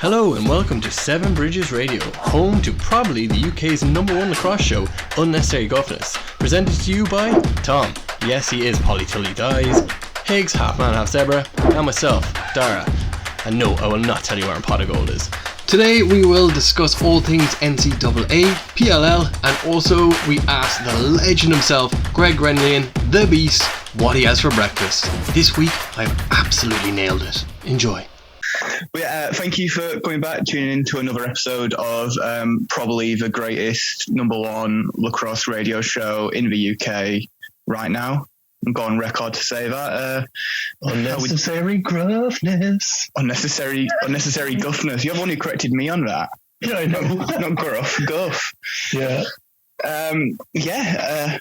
Hello and welcome to Seven Bridges Radio, home to probably the UK's #1 lacrosse show, Unnecessary Guffness, presented to you by Tom, yes he is Polly Tully Dies, Higgs, half man half zebra, and myself, Dara. And no, I will not tell you where Pot of Gold is. Today we will discuss all things NCAA, PLL, and also we ask the legend himself, Gurenlian, the Beast, what he has for breakfast. This week I've absolutely nailed it. Enjoy. Thank you for coming back, tuning in to another episode of probably the greatest #1 lacrosse radio show in the UK right now. I'm going on record to say that. Unnecessary gruffness. Unnecessary guffness. You're the one who corrected me on that. Yeah, I know. Not gruff, guff. Yeah.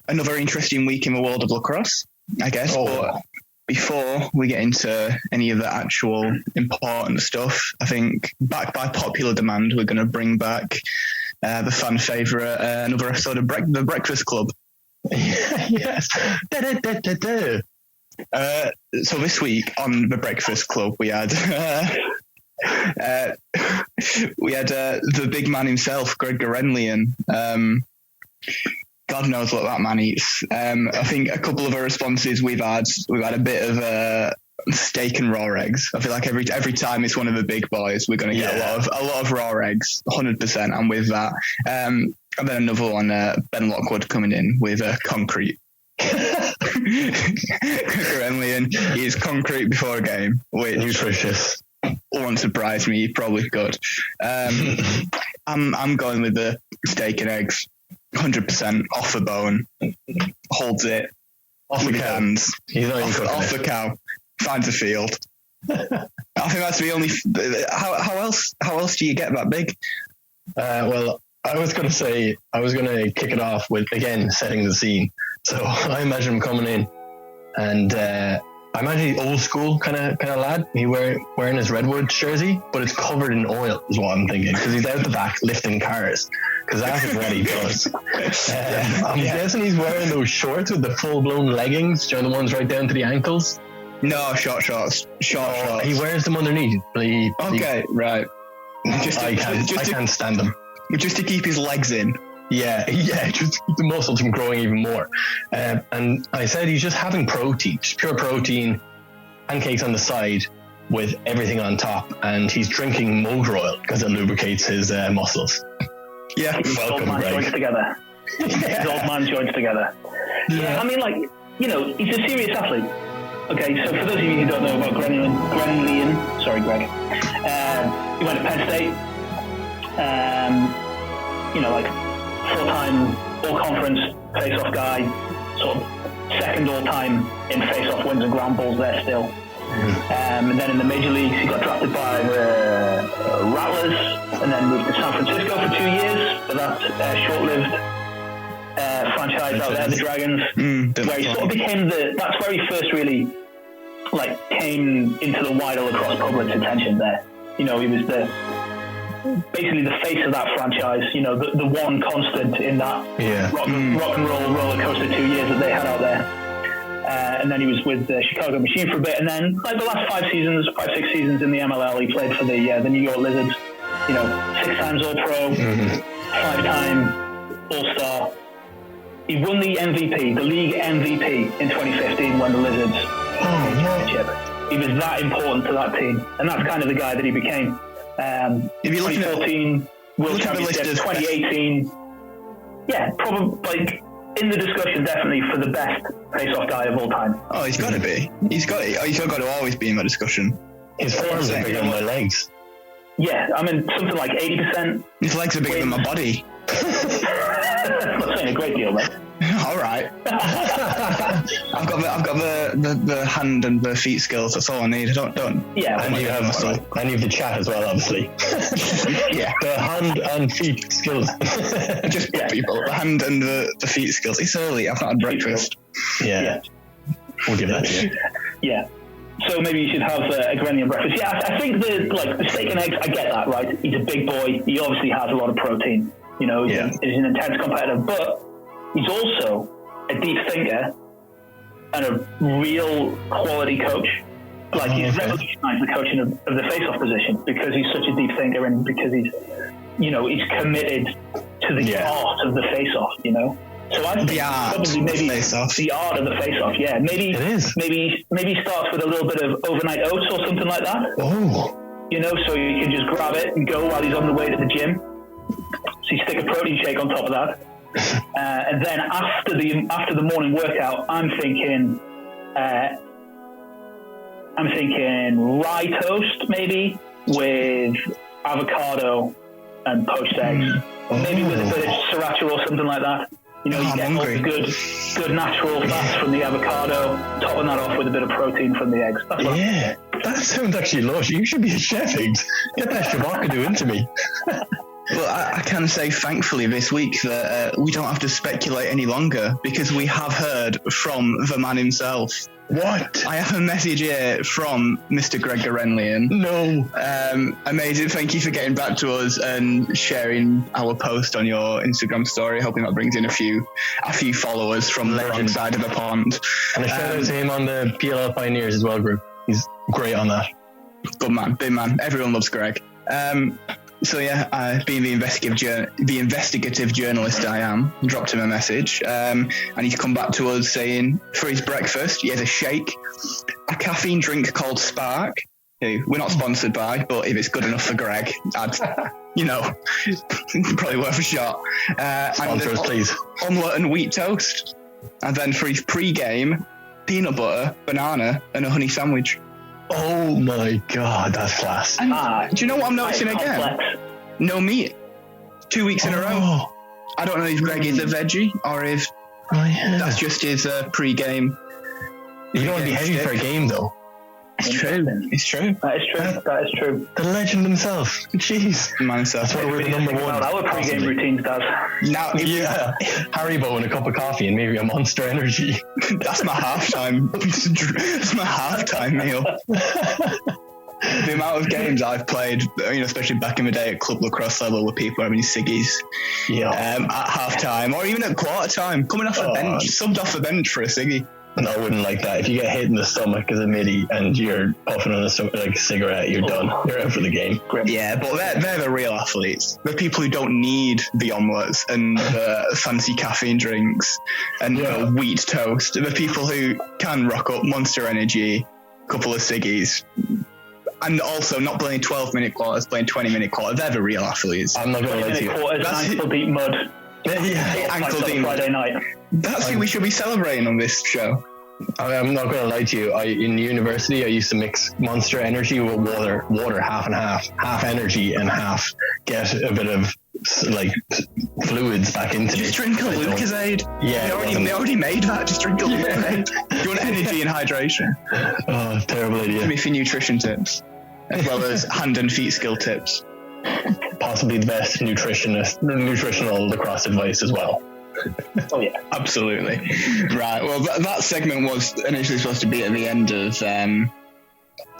Another interesting week in the world of lacrosse, I guess. Oh. But before we get into any of the actual important stuff, I think backed by popular demand, we're going to bring back the fan favourite, another episode of The Breakfast Club. Yes. So this week on The Breakfast Club, we had the big man himself, Gurenlian. God knows what that man eats. I think a couple of the responses we've had a bit of steak and raw eggs. I feel like every time it's one of the big boys, we're going to get a lot of raw eggs, 100%. I'm with that. And then another one, Ben Lockwood coming in with concrete. Gurenlian is concrete before a game, which nutritious. Won't surprise me. He probably could. I'm going with the steak and eggs. 100% off the bone, holds it Off with the his cow. hands, He's not even off the cooking cow, finds a field. I think that's the only. How else do you get that big? Well, I was going to kick it off with, again, setting the scene. So I imagine him coming in, and I imagine he's old school kind of lad. He wearing his Redwood jersey, but it's covered in oil, is what I'm thinking, because he's out the back lifting cars. Because that is what he does. I'm guessing he's wearing those shorts with the full-blown leggings, the ones right down to the ankles. No, short shorts. He wears them underneath. Okay, right. I can't stand them. Just to keep his legs in. Yeah, just to keep the muscles from growing even more. And I said he's just having protein, just pure protein, pancakes on the side with everything on top, and he's drinking motor oil because it lubricates his muscles. Yeah, welcome, old man joints together. His old man joints together. Yeah, I mean, he's a serious athlete. Okay, so for those of you who don't know about Gurenlian, sorry, Greg, he went to Penn State. Full-time all-conference face-off guy, sort of second all-time in face-off wins and ground balls there still. And then in the major leagues, he got drafted by the Rattlers and then moved to San Francisco for 2 years for that short-lived franchise out there, the Dragons, where he sort of became that's where he first really came into the wider lacrosse public's attention there. He was basically the face of that franchise, the one constant in that rock and roll roller coaster 2 years that they had out there. And then he was with the Chicago Machine for a bit, and then the last 6 seasons in the MLL, he played for the New York Lizards. 6 times All-Pro, 5-time All-Star. He won the MVP, the league MVP in 2015 when the Lizards won the championship. He was that important to that team, and that's kind of the guy that he became. 2014 World Championship, 2018. Yeah, probably in the discussion, definitely for the best face-off guy of all time. Oh, he's got to be. He's got to always be in that discussion. His forearms are bigger than my legs. Yeah, I mean something like 80%. His legs are bigger than my body. I'm not saying a great deal, mate. All right. I've got the hand and the feet skills. That's all I need. Don't. Yeah. And you have the chat as well, obviously. Yeah. The hand and feet skills. Just people. The hand and the feet skills. It's early. I've not had breakfast. Yeah. We'll give that to you. Yeah. So maybe you should have a Gurenlian breakfast. Yeah, I think the steak and eggs. I get that, right? He's a big boy. He obviously has a lot of protein. He's an intense competitor, but he's also a deep thinker and a real quality coach. Like, he's revolutionised the coaching of the face-off position because he's such a deep thinker and because he's committed to the art of the face-off, So I think probably maybe the art of the face-off, yeah. Maybe it is. Maybe starts with a little bit of overnight oats or something like that. Oh. So you can just grab it and go while he's on the way to the gym. So you stick a protein shake on top of that. And then after the morning workout, I'm thinking rye toast maybe with avocado and poached eggs, maybe with a bit of sriracha or something like that. You get all the good natural fats from the avocado, topping that off with a bit of protein from the eggs. That's what that sounds actually lush. You should be a chef, Higgs. Get that shabakadu into me. Well, I can say thankfully this week that we don't have to speculate any longer because we have heard from the man himself. What? I have a message here from Mr. Greg Gurenlian. No. Amazing. Thank you for getting back to us and sharing our post on your Instagram story. Hoping that brings in a few followers from the legend side of the pond. And a shout out to him on the PLL Pioneers as well group. He's great on that. Good man. Big man. Everyone loves Greg. So yeah, being the investigative journalist I am, dropped him a message, and he's come back to us saying for his breakfast he has a shake, a caffeine drink called Spark. We're not sponsored by, but if it's good enough for Greg, I'd, probably worth a shot. Sponsor us, please. Omelette and wheat toast, and then for his pre-game, peanut butter, banana, and a honey sandwich. Oh my God, that's class. And do you know what I'm noticing again? Complex. No meat. 2 weeks in a row. I don't know if Greg is a veggie or if that's just his pre-game. You don't want to be heavy for a game, though. It's true. It's true. That is true. The legend himself. Jeez. That's why we're the number one. Our pre-game routines, Dad. Now, Haribo and a cup of coffee and maybe a Monster Energy. That's my halftime. That's my halftime meal. The amount of games I've played, especially back in the day at club lacrosse level, where people are having ciggies at halftime or even at quarter time, coming off the bench, subbed off the bench for a ciggy. And I wouldn't like that. If you get hit in the stomach as a midi and you're puffing on a cigarette, you're done. You're out for the game. Yeah, but they're the real athletes. The people who don't need the omelettes and the fancy caffeine drinks and the wheat toast. The people who can rock up Monster Energy, a couple of ciggies, and also not playing 12-minute quarters, playing 20-minute quarters. They're the real athletes. I'm not going to lie to you. Quarters, ankle deep mud. Ankle deep Friday night. That's who we should be celebrating on this show. I'm not going to lie to you. In university, I used to mix Monster Energy with water half and half energy and half get a bit of fluids back into it. Just drink a Lucozade. Yeah, they already made that. Just drink a Lucozade. You want energy and hydration. Oh, terrible idea. Give me for nutrition tips, as well as hand and feet skill tips. Possibly the best nutritional lacrosse advice as well. Oh yeah, absolutely. Right. Well, that segment was initially supposed to be at the end of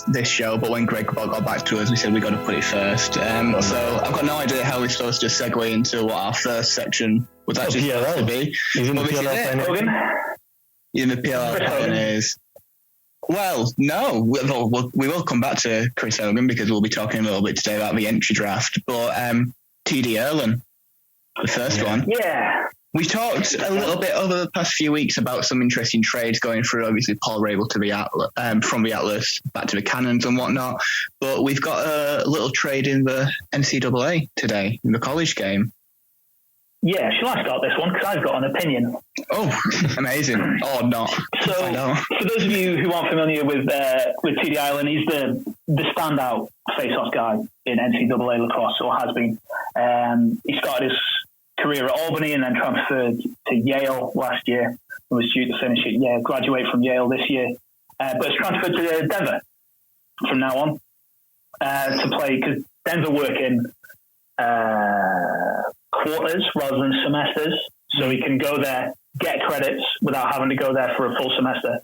this show, but when Greg got back to us, we said we got to put it first. So I've got no idea how we're supposed to segue into what our first section was actually supposed to be. He's in the PLL in the PLL Pioneers. Well, no, we will come back to Chris Hogan because we'll be talking a little bit today about the entry draft. But TD Erlen, the first one. Yeah. We talked a little bit over the past few weeks about some interesting trades going through. Obviously, Paul Rabel to the Atlas, from the Atlas back to the Cannons and whatnot. But we've got a little trade in the NCAA today in the college game. Yeah, shall I start this one? Because I've got an opinion. Oh, amazing. Or not. So, for those of you who aren't familiar with TD Erlen, he's the standout face-off guy in NCAA lacrosse, or has been. He started his career at Albany and then transferred to Yale last year and was due to finish at Yale, graduate from Yale this year. But it's transferred to Denver from now on to play, because Denver work in quarters rather than semesters, so he can go there, get credits without having to go there for a full semester.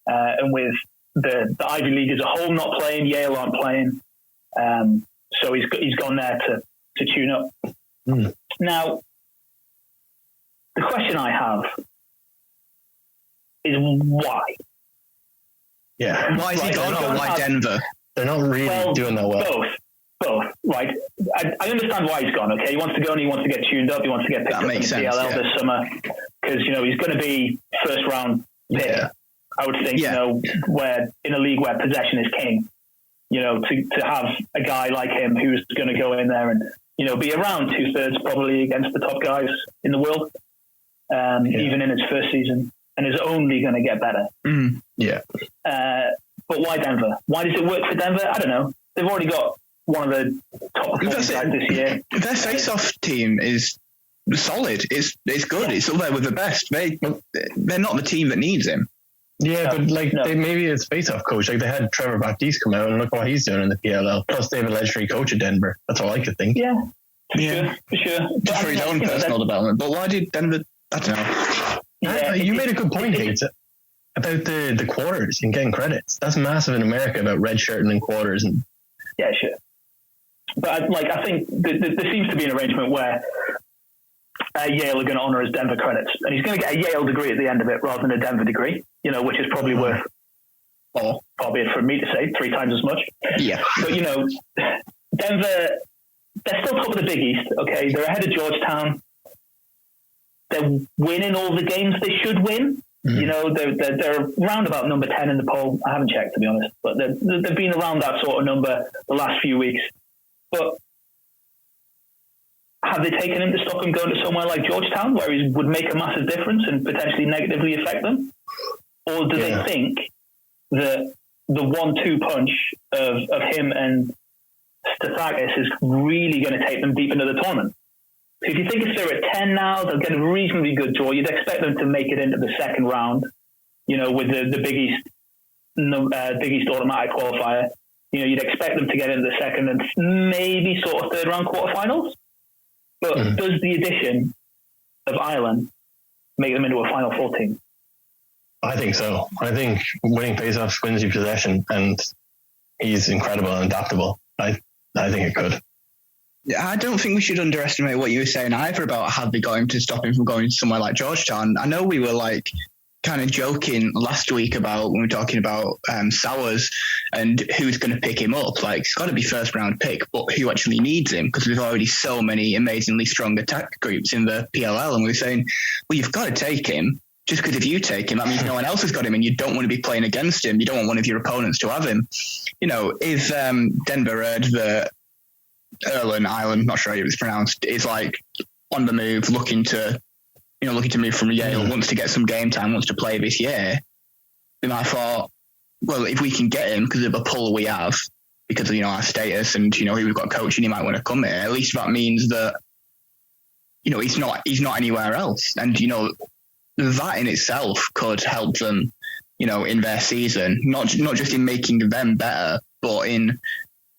And with the Ivy League as a whole not playing, Yale aren't playing, so he's gone there to tune up. Now, the question I have is why? Yeah. Why is he Right, gone, they or don't why have- Denver? They're not really doing that well. Both, right? I understand why he's gone. Okay, he wants to go and he wants to get tuned up. He wants to get picked That up in the makes sense, PLL yeah. this summer because he's going to be first round pick. Yeah. I would think where in a league where possession is king. To have a guy like him who's going to go in there and be around 2/3 probably against the top guys in the world, even in his first season, and is only going to get better. Mm. Yeah. But why Denver? Why does it work for Denver? I don't know. They've already got one of the top performing guys this year. Their face-off team is solid. It's good. It's up there with the best. They're not the team that needs him. Yeah, but maybe it's face-off coach. Like they had Trevor Baptiste come out and look what he's doing in the PLL. Plus they have a legendary coach at Denver. That's all I could think. Yeah, for sure. Just for his own personal development. But why did Denver? I don't know. Yeah, you made a good point, Kate, about the quarters and getting credits. That's massive in America about redshirting and quarters. And yeah, sure. But I think there seems to be an arrangement where Yale are going to honour his Denver credits, and he's going to get a Yale degree at the end of it rather than a Denver degree. Which is probably worth, or probably for me to say, 3 times as much. Yeah. But Denver, they're still top of the Big East. Okay, they're ahead of Georgetown. They're winning all the games they should win. Mm-hmm. They're around about number 10 in the poll. I haven't checked, to be honest, but they've been around that sort of number the last few weeks. But have they taken him to stop him going to somewhere like Georgetown, where he would make a massive difference and potentially negatively affect them? Or do they think that the 1-2 punch of him and Stathakis is really going to take them deep into the tournament? So if you think if they're at 10 now, they'll get a reasonably good draw. You'd expect them to make it into the second round, with the Big East automatic qualifier. You'd expect them to get into the second and maybe sort of third round quarterfinals. But does the addition of Ireland make them into a Final Four team? I think so. I think winning faceoffs wins you possession, and he's incredible and adaptable. I think it could. Yeah, I don't think we should underestimate what you were saying either about how they got him to stop him from going somewhere like Georgetown. I know we were kind of joking last week about when we were talking about Sowers and who's going to pick him up. It's got to be first round pick, but who actually needs him? Because there's already so many amazingly strong attack groups in the PLL, and we were saying, well, you've got to take him. Just because if you take him, that means no one else has got him, and you don't want to be playing against him. You don't want one of your opponents to have him. If Denver heard that Ireland, not sure how it was pronounced, is on the move, looking to move from Yale, wants to get some game time, wants to play this year, then I thought, well, if we can get him because of the pull we have, because of our status and who we've got coaching, he might want to come here. At least that means that he's not anywhere else, and that in itself could help them, in their season, not just in making them better, but in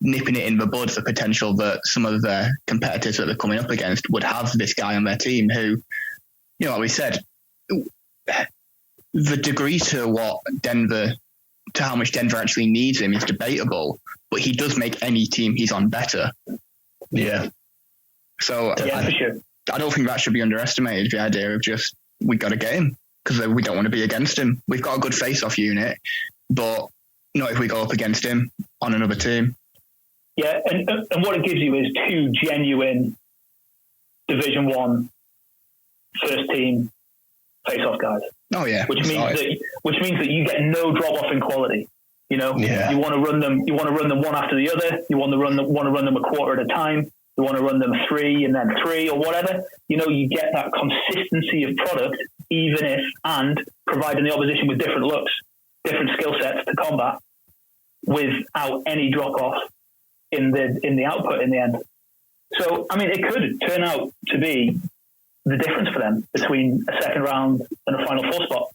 nipping it in the bud, the potential that some of the competitors that they're coming up against would have this guy on their team who, like we said, the degree to how much Denver actually needs him is debatable, but he does make any team he's on better. Yeah. So for sure. I don't think that should be underestimated, the idea of just, we got to get him because we don't want to be against him. We've got a good face-off unit, but not if we go up against him on another team. Yeah, and what it gives you is 2 genuine Division 1 first team face-off guys. Oh yeah, which means that you get no drop off in quality. You want to run them. You want to run them one after the other. You want to run them a quarter at a time. You want to run them 3 and then 3 or whatever. You get that consistency of product, even if and providing the opposition with different looks, different skill sets to combat, without any drop off in the output in the end. So it could turn out to be the difference for them between a second round and a Final Four spot.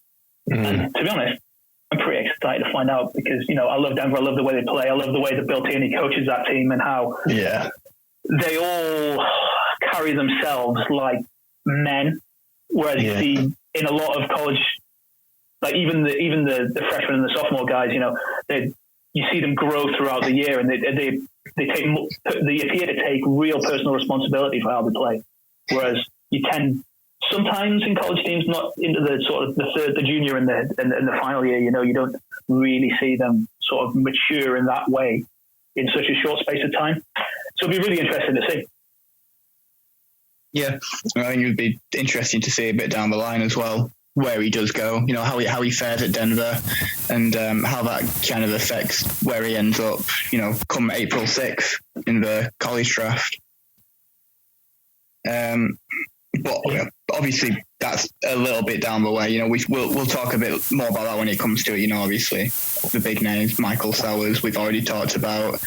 And to be honest, I'm pretty excited to find out because I love Denver. I love the way they play. I love the way that Bill Tierney coaches that team and how they all carry themselves like men. Whereas you see in a lot of college, even the freshmen and the sophomore guys, you see them grow throughout the year, and they appear to take real personal responsibility for how they play. Whereas you tend sometimes in college teams not into the sort of the junior and the final year, you don't really see them sort of mature in that way in such a short space of time. So it'll be really interesting to see. Yeah, I think it would be interesting to see a bit down the line as well, where he does go, how he fares at Denver, and how that kind of affects where he ends up, come April 6th in the college draft. But obviously that's a little bit down the way. We'll talk a bit more about that when it comes to it. Obviously the big names, Michael Sowers, we've already talked about.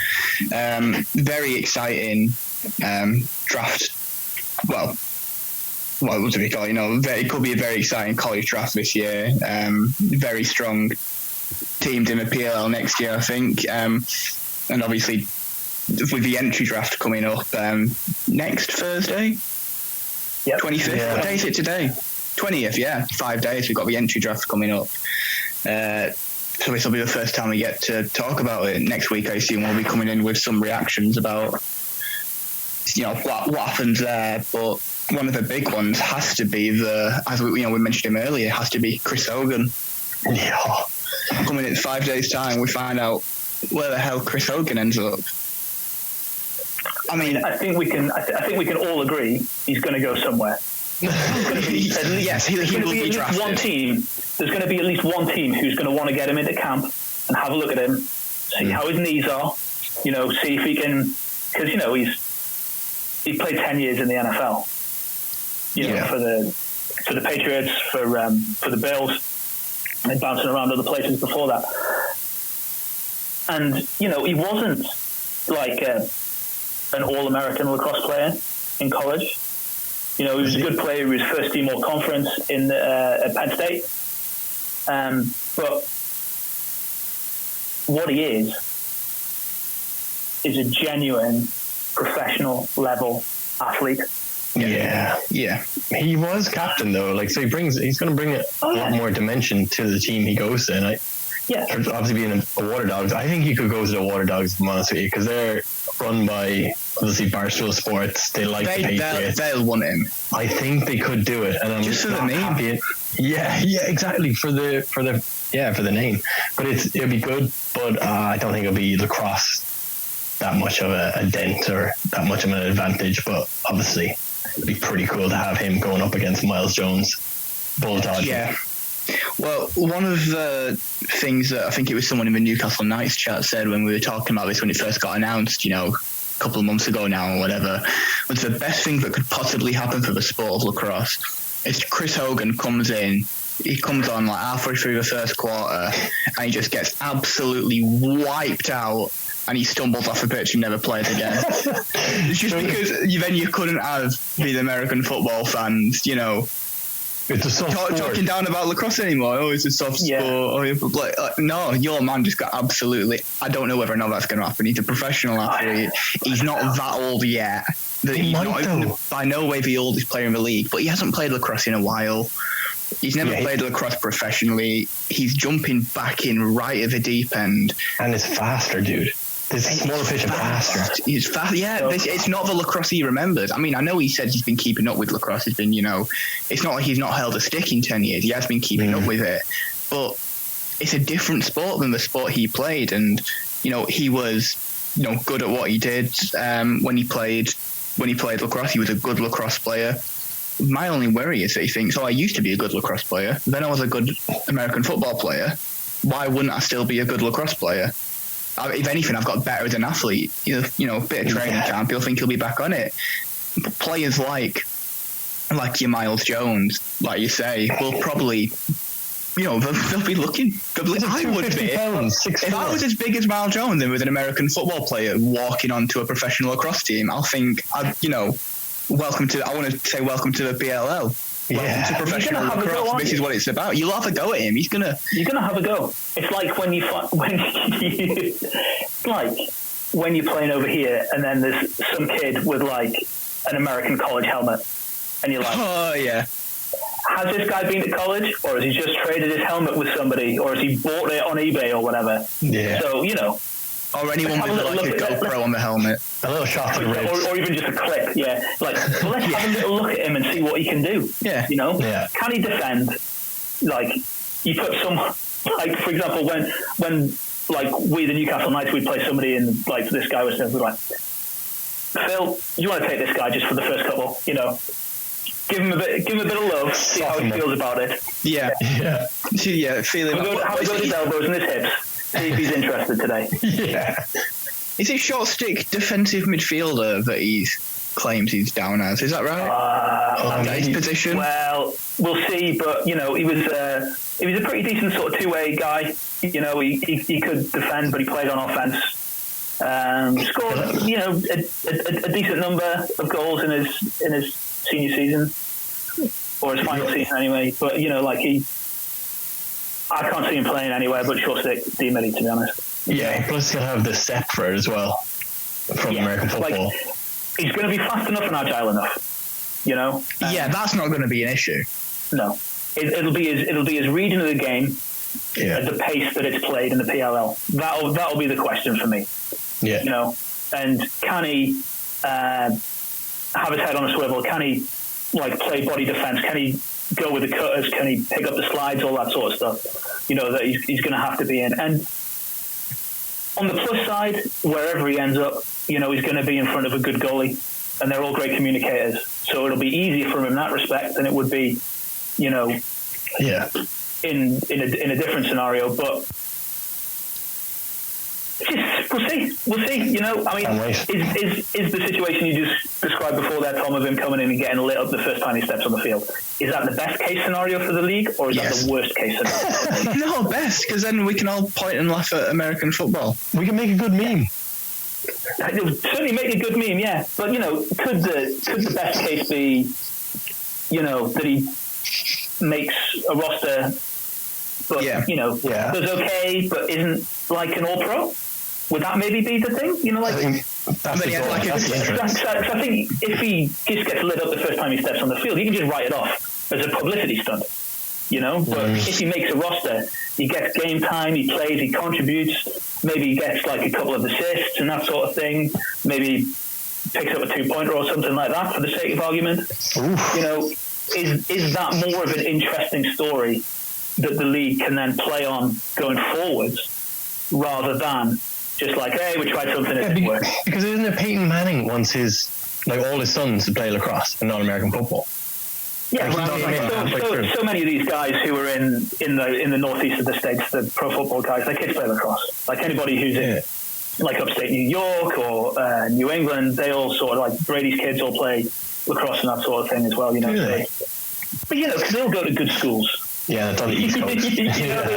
Very exciting draft. Well, what would we call it? It could be a very exciting college draft this year. Very strong teams in the PLL next year, I think. And obviously with the entry draft coming up next Thursday. Yep. 25th. Yeah. What day is it today? 20th, yeah. 5 days. We've got the entry draft coming up. So this will be the first time we get to talk about it. Next week, I assume we'll be coming in with some reactions about, what happens there. But one of the big ones has to be as we mentioned him earlier, has to be Chris Hogan. Yeah. Coming in 5 days' time, we find out where the hell Chris Hogan ends up. I mean, I think we can all agree he's going to go somewhere. Yes, he will be drafted. There's going to be at least one team who's going to want to get him into camp and have a look at him, see how his knees are, see if he can, because he played 10 years in the NFL. For the Patriots, for the Bills, and bouncing around other places before that. And he wasn't like an all-American lacrosse player in college. He was a good player. He was first team all conference at Penn State. But what he is a genuine professional level athlete. Yeah. He was captain though. So he's going to bring a lot more dimension to the team he goes to. And obviously being a Water Dogs, I think he could go to the Water Dogs, to be honest with you, because they're run by obviously Barstool Sports. They like the Patriots. They'll want him. I think they could do it, and I'm just for the name. Happy. Yeah, exactly for the name. But it'll be good, but I don't think it'll be lacrosse that much of a dent or that much of an advantage. But obviously, it'd be pretty cool to have him going up against Miles Jones, bulldog. Yeah. Well, one of the things that I think it was someone in the Newcastle Knights chat said when we were talking about this when it first got announced, a couple of months ago now or whatever, was the best thing that could possibly happen for the sport of lacrosse is Chris Hogan comes in, he comes on like halfway through the first quarter and he just gets absolutely wiped out and he stumbles off the pitch and never plays again. It's just because then you couldn't have the American football fans, It's a soft sport. Talking down about lacrosse anymore. Oh, it's a soft sport. No, your man just got absolutely. I don't know whether or not that's going to happen. He's a professional athlete. He's not that old yet. He's not by no way the oldest player in the league, but he hasn't played lacrosse in a while. He's never played lacrosse professionally. He's jumping back in right at the deep end. And it's faster, dude. This smaller pitch and faster. He's fast. Yeah, it's not the lacrosse he remembers. I mean, I know he said he's been keeping up with lacrosse. He's been, it's not like he's not held a stick in 10 years. He has been keeping up with it. But it's a different sport than the sport he played. And, he was, good at what he did when he played lacrosse. He was a good lacrosse player. My only worry is that he thinks, I used to be a good lacrosse player. Then I was a good American football player. Why wouldn't I still be a good lacrosse player? If anything, I've got better as an athlete. A bit of training camp, you'll think he'll be back on it. But players like your Miles Jones, like you say, will probably, they'll be looking. I would be. If I was as big as Miles Jones and was an American football player walking onto a professional lacrosse team, I'll think, welcome to the PLL. Welcome to professional lacrosse. This is what it's about. You'll have a go at him. You're gonna have a go. It's like when you're playing over here, and then there's some kid with like an American college helmet, and you're like, oh yeah. Has this guy been to college, or has he just traded his helmet with somebody, or has he bought it on eBay or whatever? Yeah. So or anyone with a GoPro on the helmet. A little shot to the ribs. Or even just a clip, yeah. Let's have a little look at him and see what he can do. Yeah. Can he defend? You put Like, for example, when like we, the Newcastle Knights, we'd play somebody and like this guy was like, Phil, you want to take this guy just for the first couple, you know, give him a bit of love, see how he feels about it. Yeah. Feeling. Have a go to his elbows and his hips. See if he's interested today. Yeah. Is he short stick defensive midfielder that he claims he's down as? Is that right? His position? Well, we'll see. But you know, he was a pretty decent sort of two-way guy. You know, he could defend, but he played on offense. Scored, you know, a decent number of goals in his senior season, or his final season anyway. But you know, like I can't see him playing anywhere but short stick D-Millie, to be honest. Yeah, plus he'll have the step for it as well from American football. Like, he's going to be fast enough and agile enough, you know. That's not going to be an issue. No, it'll be his reading of the game at the pace that it's played in the PLL. That'll be the question for me. Yeah, you know, and can he have his head on a swivel? Can he like play body defense? Can he go with the cutters? Can he pick up the slides? All that sort of stuff. You know that he's going to have to be in. And on the plus side, wherever he ends up, you know, he's going to be in front of a good goalie, and they're all great communicators. So it'll be easier for him in that respect than it would be, you know, in a different scenario. But we'll see. You know, I mean, is the situation you just described before there, Tom, of him coming in and getting lit up the first time he steps on the field, is that the best case scenario for the league, or is that the worst case scenario? No, best, because then we can all point and laugh at American football. We can make a good meme. It would certainly make a good meme, yeah. But you know, could the best case be, you know, that he makes a roster, but you know, does okay, but isn't like an all-pro? Would that maybe be the thing? You know, like, I think if he just gets lit up the first time he steps on the field, he can just write it off as a publicity stunt, you know? But if he makes a roster, he gets game time, he plays, he contributes, maybe he gets like a couple of assists and that sort of thing, maybe picks up a 2-pointer or something like that for the sake of argument. You know, is that more of an interesting story that the league can then play on going forwards rather than just like, hey, we tried something that didn't work? Because isn't it Peyton Manning wants all his sons to play lacrosse and not American football? Yeah, so many of these guys who are in the northeast of the states, the pro football guys, their kids play lacrosse. Like anybody who's in like upstate New York or New England, they all sort of like Brady's kids all play lacrosse and that sort of thing as well. You know, really? But you know, because they all go to good schools. Yeah, it's on the East Coast. You know, they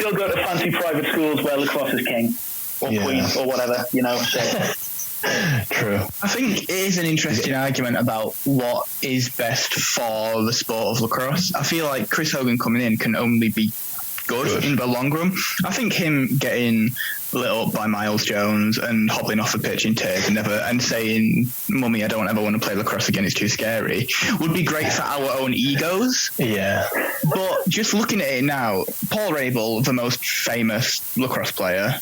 all go to fancy private schools where lacrosse is king. Or queen, or whatever, you know. So. True. I think it is an interesting argument about what is best for the sport of lacrosse. I feel like Chris Hogan coming in can only be good in the long run. I think him getting lit up by Miles Jones and hobbling off a pitch in tears and saying, "Mummy, I don't ever want to play lacrosse again, it's too scary," would be great for our own egos. Yeah. But just looking at it now, Paul Rabel, the most famous lacrosse player,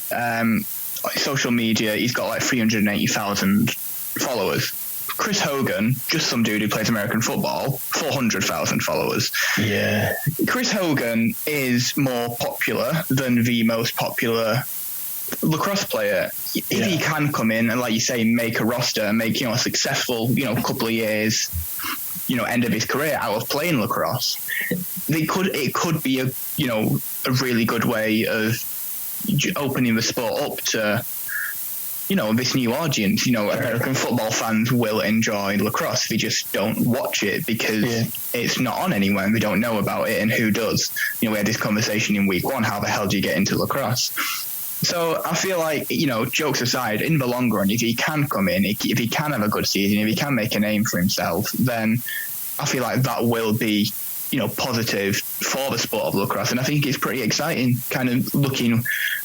social media, he's got like 380,000 followers. Chris Hogan, just some dude who plays American football, 400,000 followers. Yeah. Chris Hogan is more popular than the most popular lacrosse player. If he can come in and, like you say, make a roster, make, you know, a successful, you know, couple of years, you know, end of his career out of playing lacrosse, it could be a, you know, a really good way of opening the sport up to, you know, this new audience. You know, American football fans will enjoy lacrosse. They just don't watch it because it's not on anywhere and they don't know about it, and who does? You know, we had this conversation in week 1, how the hell do you get into lacrosse? So I feel like, you know, jokes aside, in the long run, if he can come in, if he can have a good season, if he can make a name for himself, then I feel like that will be, you know, positive for the sport of lacrosse. And I think it's pretty exciting, kind of looking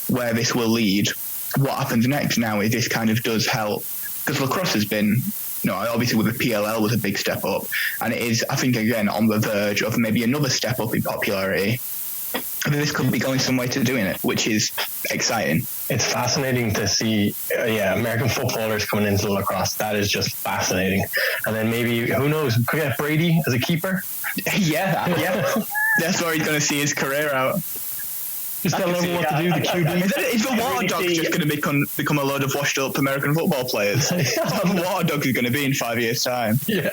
where this will lead. What happens next now is this kind of does help, because lacrosse has been, you know, obviously with the PLL was a big step up, and it is, I think, again, on the verge of maybe another step up in popularity. I think this could be going some way to doing it, which is exciting. It's fascinating to see, American footballers coming into lacrosse. That is just fascinating. And then maybe, who knows, could we get Brady as a keeper? Yeah. That's where he's going to see his career out. Just tell them what to do. The QB. Is the water dogs just going to become a load of washed up American football players? That's what the water dogs are going to be in 5 years' time. Yeah.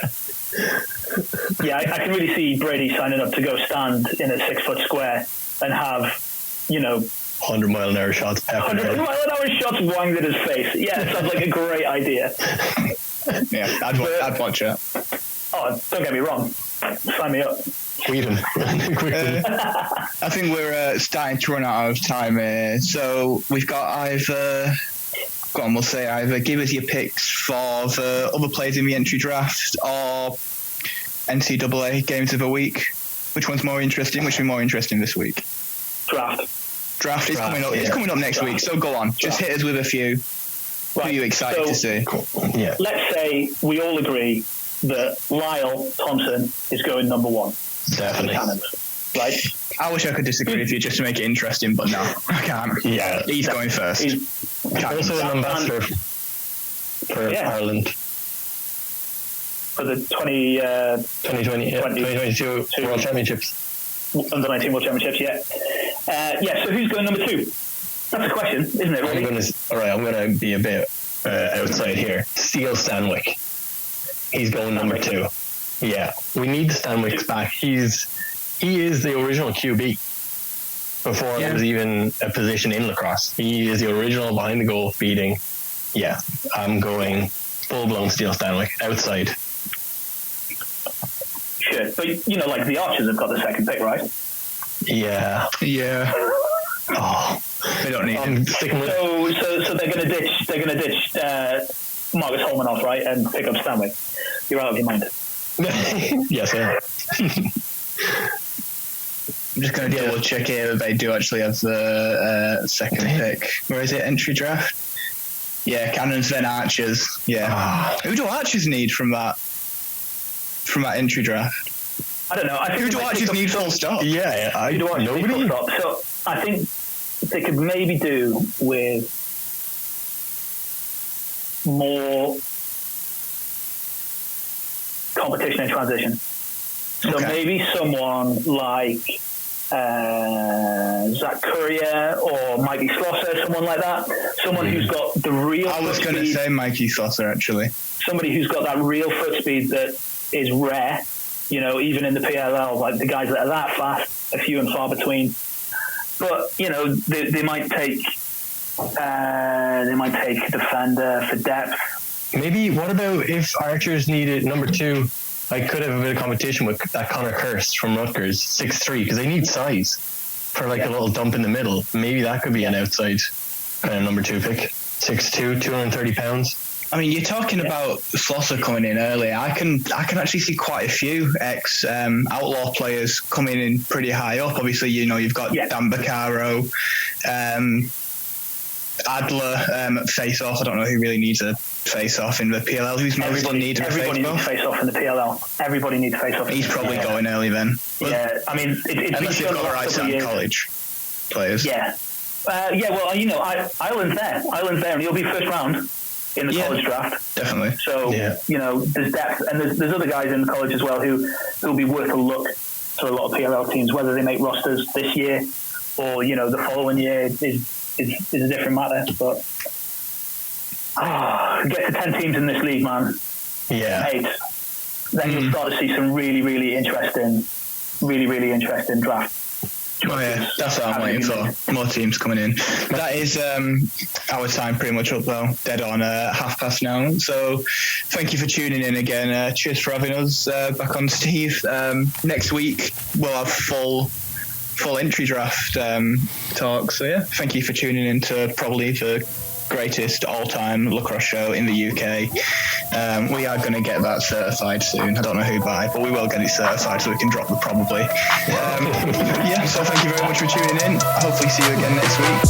Yeah, I can really see Brady signing up to go stand in a 6 foot square and have, 100-mile-an-hour shots. 100-mile-an-hour shots wanged at his face. Yeah, it sounds like a great idea. Yeah, I'd watch it. Oh, don't get me wrong. Sign me up. Tweet him. I think we're starting to run out of time here. So we've got either give us your picks for the other players in the entry draft or NCAA games of the week. Which one's more interesting? Which will be more interesting this week? Draft is coming up. Yeah. It's coming up next week. So go on. Just hit us with a few. Right. Who are you excited to see? Cool. Yeah. Let's say we all agree that Lyle Thompson is going number 1. Definitely. Right? I wish I could disagree with you just to make it interesting, but no, I can't. Yeah. He's going first. Also an ambassador for Ireland. For the 2022 World Championships. Under 19 World Championships, yeah. So who's going number 2? That's a question, isn't it, really? I'm going to be a bit outside here. Steele Stanwyck. He's going number 2. Yeah, we need Stanwyck back. He is the original QB before there was even a position in lacrosse. He is the original behind the goal feeding. Yeah, I'm going full-blown Steele Stanwyck outside. Sure, but the Archers have got the second pick, right? Yeah. Oh, they don't need him. So they're going to ditch. They're going to ditch Marcus Holman off, right, and pick up Stanwyck. You're out of your mind. Yes, I am. I'm just going to double check here that they do actually have the second pick. Where is it? Entry draft? Yeah, Cannons, then Archers. Yeah. Who do Archers need from that entry draft? I don't know. Who do Archers need full stop? Yeah, who do Archers need full stop? So I think they could maybe do with more competition in transition. So maybe someone like Zach Courier or Mikey Slosser, someone like that. Someone who's got the real I was going to say Mikey Slosser, actually. Somebody who's got that real foot speed that is rare, even in the PLL, like the guys that are that fast, are few and far between. But, they might take a defender for depth. Maybe, what about if Archers needed number 2? I could have a bit of competition with that Connor Kirst from Rutgers, 6'3", because they need size for a little dump in the middle. Maybe that could be an outside number 2 pick. 6'2", 230 pounds. I mean, you're talking about Slosser coming in early. I can actually see quite a few outlaw players coming in pretty high up. Obviously, you've got Dan Baccaro, Adler, face-off. I don't know who really needs a face-off in the PLL. Who's most needed a face-off? Everybody needs face-off in the PLL. Everybody needs face-off. He's probably going early then. Yeah, I mean, it's unless you've got the right side college players. Yeah. Ireland's there. And he'll be first round in the college draft. Definitely. So, there's depth. And there's other guys in college as well who'll be worth a look to a lot of PLL teams. Whether they make rosters this year or, the following year is a different matter. But get to 10 teams in this league, man. Yeah. 8. Then you'll start to see some really, really interesting draft. Oh yeah, that's what I'm waiting for. More teams coming in. That is our time pretty much up though. Dead on 5:30 now. So thank you for tuning in again. Cheers for having us back on, Steve. Next week we'll have full entry draft talk. So yeah, thank you for tuning in to probably the greatest all-time lacrosse show in the UK. We are going to get that certified soon. I don't know who by, but we will get it certified so we can drop the probably. So thank you very much for tuning in. Hopefully see you again next week.